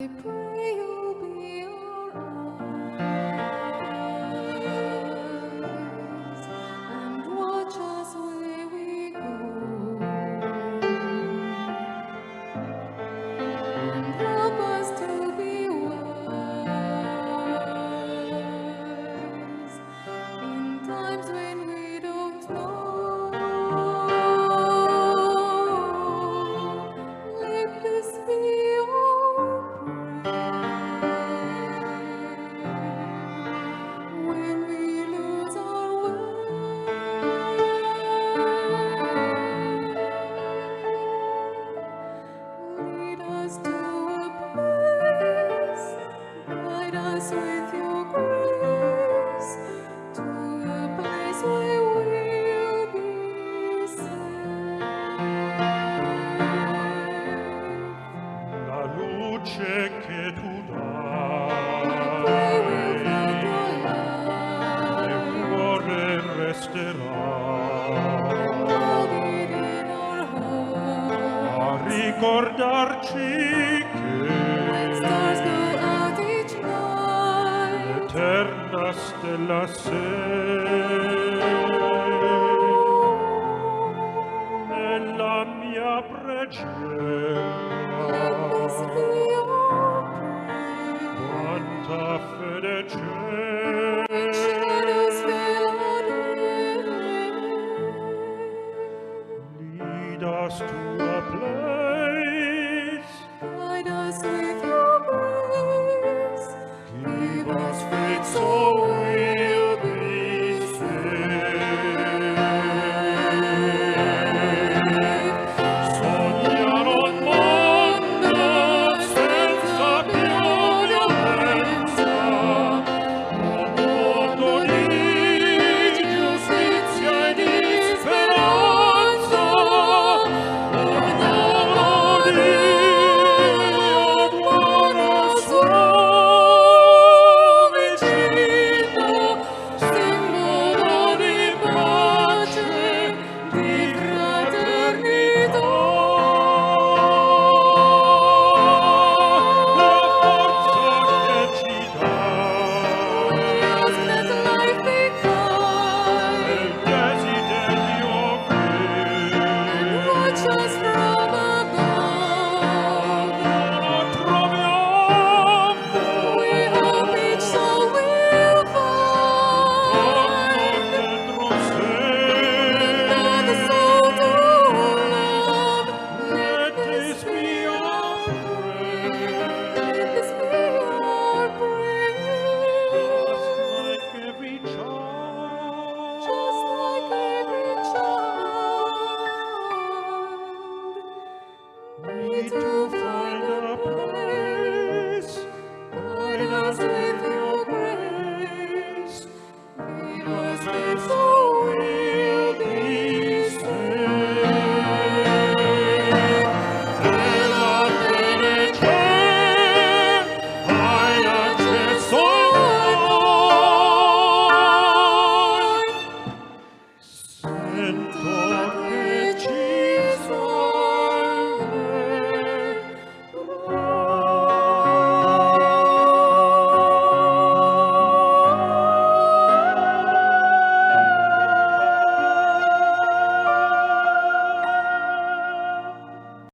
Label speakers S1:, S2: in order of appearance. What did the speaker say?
S1: I pray you'll be our eyes and watch us where we go, and help us to be wise in times when we don't know. Let this be your when we lose our way. Lead us to a place, guide us with your grace, to a place where we'll be safe.
S2: La luce che tu
S1: Pray we'll
S2: dai
S1: find your
S2: nel
S1: light,
S2: cuore resterà
S1: hold it in our hearts.
S2: a ricordarci
S1: When
S2: che
S1: stars go out each night,
S2: l'eterna stella sei.